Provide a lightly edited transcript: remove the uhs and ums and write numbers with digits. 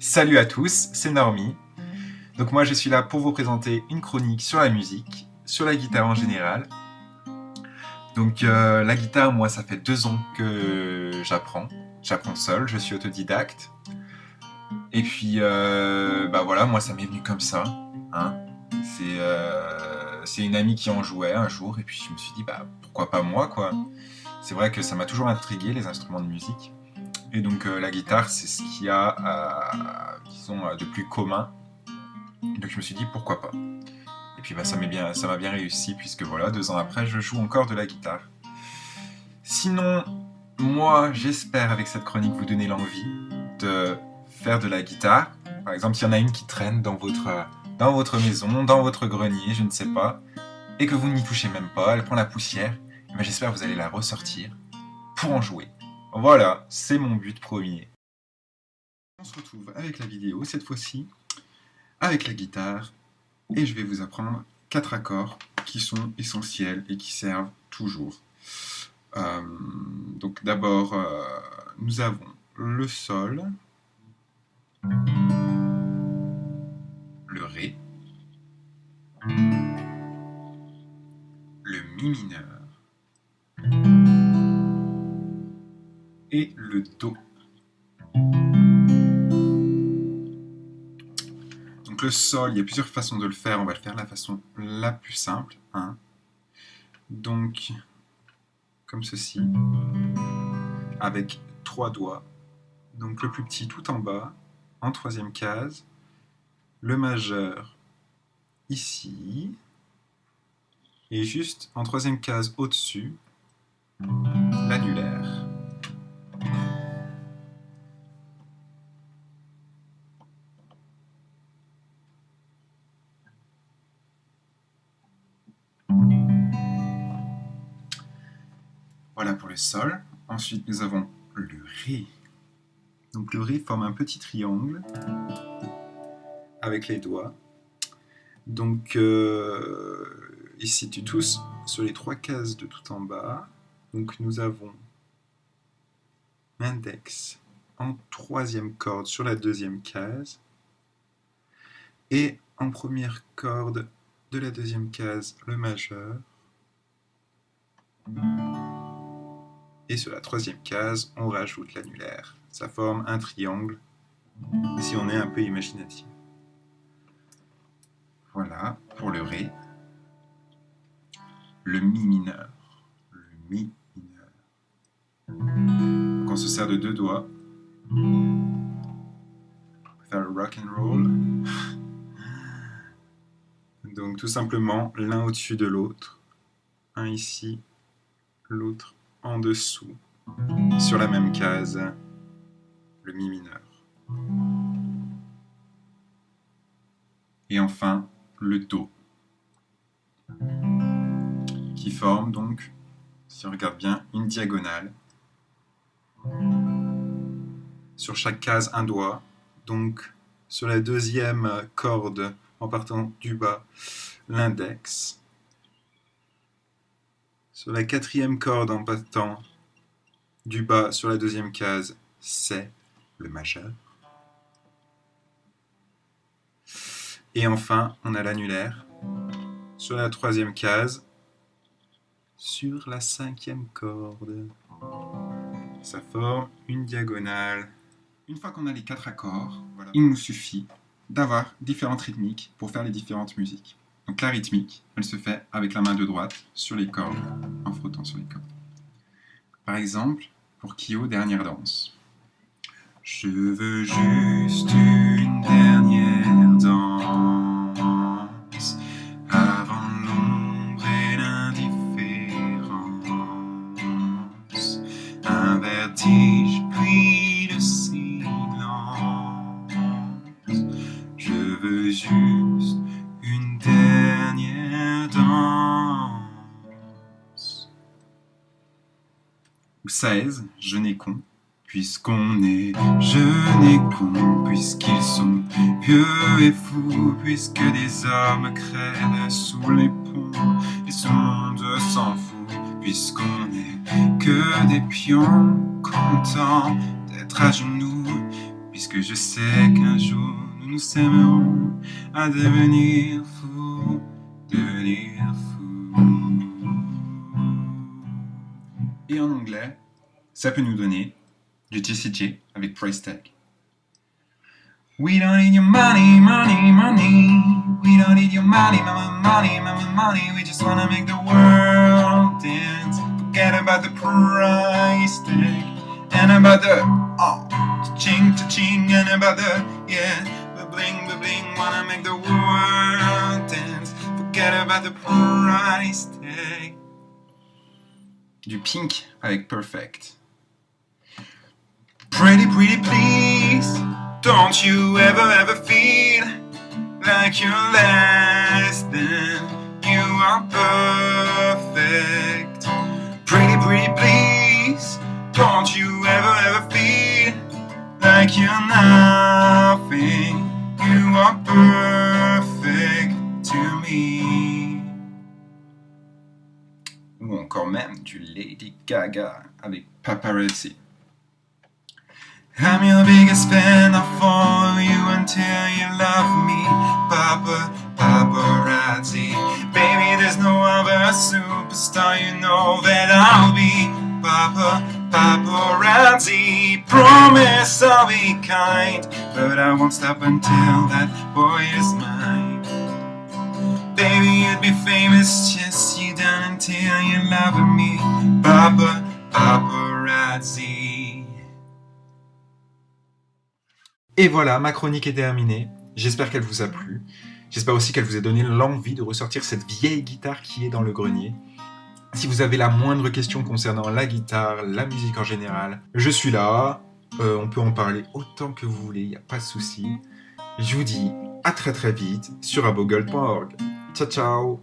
Salut à tous, c'est Naomi. Donc moi je suis là pour vous présenter une chronique sur la musique, sur la guitare en général. Donc la guitare, moi ça fait 2 ans que j'apprends. J'apprends seul, je suis autodidacte. Et puis bah voilà, moi ça m'est venu comme ça. Hein. C'est une amie qui en jouait un jour et puis je me suis dit bah pourquoi pas moi quoi. C'est vrai que ça m'a toujours intrigué les instruments de musique. Et donc la guitare c'est ce qu'il y a disons de plus commun. Donc je me suis dit pourquoi pas. Et puis bah, ça m'a bien réussi puisque voilà, 2 ans après, je joue encore de la guitare. Sinon, moi, j'espère avec cette chronique vous donner l'envie de faire de la guitare. Par exemple, s'il y en a une qui traîne dans votre maison, dans votre grenier, je ne sais pas, et que vous n'y touchez même pas, elle prend la poussière, et ben, j'espère que vous allez la ressortir pour en jouer. Voilà, c'est mon but premier. On se retrouve avec la vidéo, cette fois-ci, avec la guitare, et je vais vous apprendre 4 accords qui sont essentiels et qui servent toujours. Donc d'abord, nous avons le sol, le ré, le mi mineur et le do. Donc le sol, il y a plusieurs façons de le faire, on va le faire de la façon la plus simple. Hein. Donc, comme ceci, avec 3 doigts. Donc le plus petit tout en bas, en 3e case, le majeur ici, et juste en 3e case au-dessus, l'annulaire. Voilà pour le sol. Ensuite, nous avons le ré. Donc le ré forme un petit triangle avec les doigts. Donc il se situe tous sur les 3 cases de tout en bas. Donc nous avons l'index en 3e corde sur la 2e case. Et en première corde de la 2e case, le majeur. Et sur la 3e case, on rajoute l'annulaire. Ça forme un triangle, si on est un peu imaginatif. Voilà, pour le ré. Le mi mineur. Le mi mineur. Donc on se sert de 2 doigts. On peut faire le rock and roll. Donc tout simplement, l'un au-dessus de l'autre. Un ici, l'autre en dessous, sur la même case, le mi mineur. Et enfin, le do, qui forme donc, si on regarde bien, une diagonale. Sur chaque case, un doigt. Donc, sur la 2e corde, en partant du bas, l'index. Sur la 4e corde, en partant du bas sur la 2e case, c'est le majeur. Et enfin, on a l'annulaire sur la 3e case, sur la 5e corde. Ça forme une diagonale. Une fois qu'on a les 4 accords, voilà, il nous suffit d'avoir différentes rythmiques pour faire les différentes musiques. Donc la rythmique, elle se fait avec la main de droite sur les cordes, en frottant sur les cordes. Par exemple, pour Kyo, dernière danse. Je veux juste une dernière danse avant l'ombre et l'indifférence. Un vertige puis le silence. Je veux juste une dernière danse. Ou 16, je n'ai con. Puisqu'on est jeune et con, puisqu'ils sont vieux et fous, puisque des hommes crèvent sous les ponts, et ce monde s'en fout, puisqu'on n'est que des pions contents d'être à genoux, puisque je sais qu'un jour nous nous aimerons à devenir fous, devenir fous. Et en anglais, ça peut nous donner du TCG avec Price Tag. We don't need your money, money, money. We don't need your money, mama, money, mama, money. We just wanna make the world dance. Forget about the price tag and about the cha-ching, and about the bling, bling. Wanna make the world dance. Forget about the price tag. Du Pink avec Perfect. Pretty, pretty, please. Don't you ever feel like you're less than you are perfect. Pretty, pretty, please. Don't you ever feel like you're nothing. You are perfect to me. Ou encore même du Lady Gaga avec Paparazzi. I'm your biggest fan, I'll follow you until you love me. Paparazzi. Baby, there's no other superstar, you know that I'll be paparazzi. Promise I'll be kind, but I won't stop until that boy is mine. Baby, you'd be famous, chase you down until you love me. Paparazzi. Et voilà, ma chronique est terminée. J'espère qu'elle vous a plu. J'espère aussi qu'elle vous a donné l'envie de ressortir cette vieille guitare qui est dans le grenier. Si vous avez la moindre question concernant la guitare, la musique en général, je suis là. On peut en parler autant que vous voulez, il n'y a pas de souci. Je vous dis à très très vite sur abogold.org. Ciao ciao.